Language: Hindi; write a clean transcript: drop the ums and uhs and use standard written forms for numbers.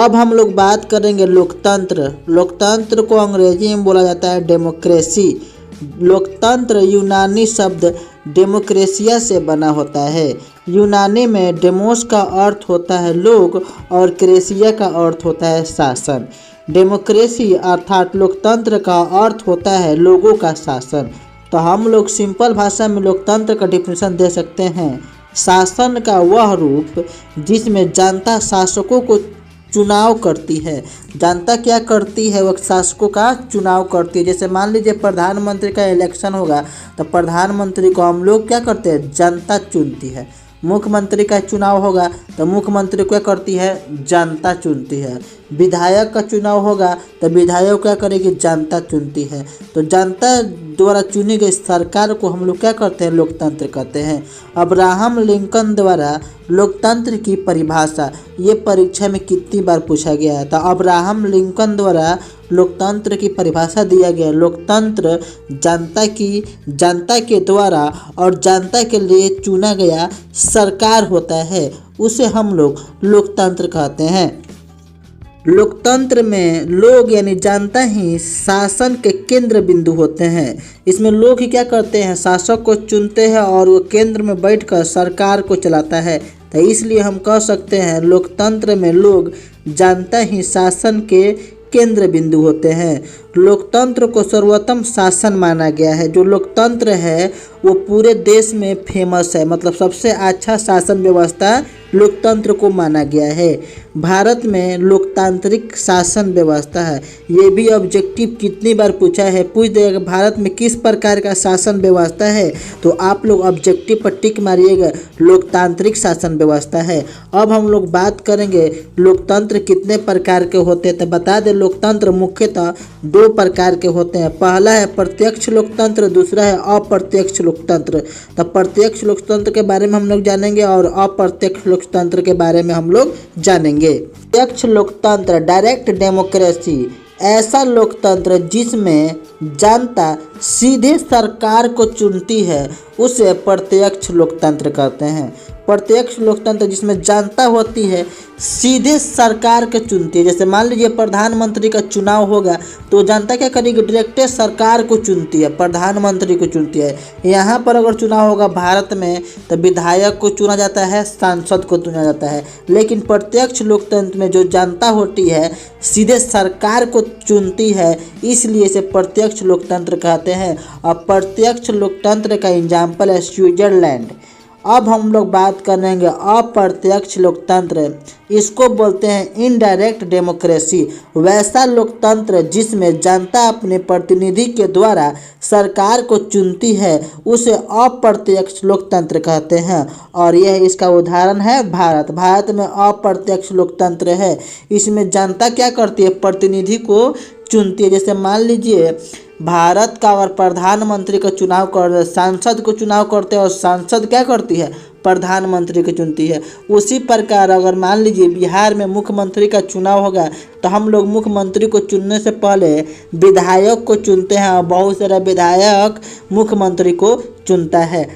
अब हम लोग बात करेंगे लोकतंत्र। लोकतंत्र को अंग्रेजी में बोला जाता है डेमोक्रेसी। लोकतंत्र यूनानी शब्द डेमोक्रेसिया से बना होता है। यूनानी में डेमोस का अर्थ होता है लोग और क्रेसिया का अर्थ होता है शासन। डेमोक्रेसी अर्थात लोकतंत्र का अर्थ होता है लोगों का शासन। तो हम लोग सिंपल भाषा में लोकतंत्र का डिफिनेशन दे सकते हैं, शासन का वह रूप जिसमें जनता शासकों को चुनाव करती है। जनता क्या करती है, वह शासकों का चुनाव करती है। जैसे मान लीजिए प्रधानमंत्री का इलेक्शन होगा तो प्रधानमंत्री को हम लोग क्या करते हैं, जनता चुनती है। मुख्यमंत्री का चुनाव होगा तो मुख्यमंत्री क्या करती है, जनता चुनती है। विधायक का चुनाव होगा तो विधायक क्या करेगी, जनता चुनती है। तो जनता द्वारा चुनी गई सरकार को हम लोग क्या करते हैं, लोकतंत्र कहते हैं। अब्राहम लिंकन द्वारा लोकतंत्र की परिभाषा, ये परीक्षा में कितनी बार पूछा गया है। तो अब्राहम लिंकन द्वारा लोकतंत्र की परिभाषा दिया गया, लोकतंत्र जनता के द्वारा और जनता के लिए चुना गया सरकार होता है, उसे हम लोग लोकतंत्र कहते हैं। लोकतंत्र में लोग यानी जनता ही शासन के केंद्र बिंदु होते हैं। इसमें लोग ही क्या करते हैं, शासक को चुनते हैं और वो केंद्र में बैठकर सरकार को चलाता है। तो इसलिए हम कह सकते हैं लोकतंत्र में लोग जनता ही शासन के केंद्र बिंदु होते हैं। लोकतंत्र को सर्वोत्तम शासन माना गया है। जो लोकतंत्र है वो पूरे देश में फेमस है, मतलब सबसे अच्छा शासन व्यवस्था लोकतंत्र को माना गया है। भारत में लोकतांत्रिक शासन व्यवस्था है। ये भी ऑब्जेक्टिव कितनी बार पूछा है, पूछ देगा भारत में किस प्रकार का शासन व्यवस्था है, तो आप लोग ऑब्जेक्टिव पर टिक मारिएगा, लोकतांत्रिक शासन व्यवस्था है। अब हम लोग बात करेंगे लोकतंत्र कितने प्रकार के होते हैं। तो बता दें लोकतंत्र मुख्यतः दो प्रकार के होते हैं। पहला है प्रत्यक्ष लोकतंत्र, दूसरा है अप्रत्यक्ष लोकतंत्र। तो प्रत्यक्ष लोकतंत्र के बारे में हम लोग जानेंगे और अप्रत्यक्ष लोकतंत्र के बारे में हम लोग जानेंगे। प्रत्यक्ष लोकतंत्र डायरेक्ट डेमोक्रेसी, ऐसा लोकतंत्र जिसमें जनता सीधे सरकार को चुनती है उसे प्रत्यक्ष लोकतंत्र कहते हैं। प्रत्यक्ष लोकतंत्र जिसमें जनता होती है सीधे सरकार के चुनती है। जैसे मान लीजिए प्रधानमंत्री का चुनाव होगा तो जनता क्या करेगी, डायरेक्ट सरकार को चुनती है, प्रधानमंत्री को चुनती है। यहाँ पर अगर चुनाव होगा भारत में तो विधायक को चुना जाता है, सांसद को चुना जाता है। लेकिन प्रत्यक्ष लोकतंत्र में जो जनता होती है सीधे सरकार को चुनती है, इसलिए इसे प्रत्यक्ष लोकतंत्र कहते हैं। और प्रत्यक्ष लोकतंत्र का एग्जाम्पल है स्विट्जरलैंड। अब हम लोग बात करेंगे अप्रत्यक्ष लोकतंत्र, इसको बोलते हैं इनडायरेक्ट डेमोक्रेसी। वैसा लोकतंत्र जिसमें जनता अपने प्रतिनिधि के द्वारा सरकार को चुनती है उसे अप्रत्यक्ष लोकतंत्र कहते हैं। और यह इसका उदाहरण है भारत। भारत में अप्रत्यक्ष लोकतंत्र है। इसमें जनता क्या करती है, प्रतिनिधि को चुनती है। जैसे मान लीजिए भारत का अगर प्रधानमंत्री का चुनाव कर, सांसद को चुनाव करते हैं और सांसद क्या करती है, प्रधानमंत्री को चुनती है। उसी प्रकार अगर मान लीजिए बिहार में मुख्यमंत्री का चुनाव होगा तो हम लोग मुख्यमंत्री को चुनने से पहले विधायक को चुनते हैं और बहुत सारा विधायक मुख्यमंत्री को चुनता है।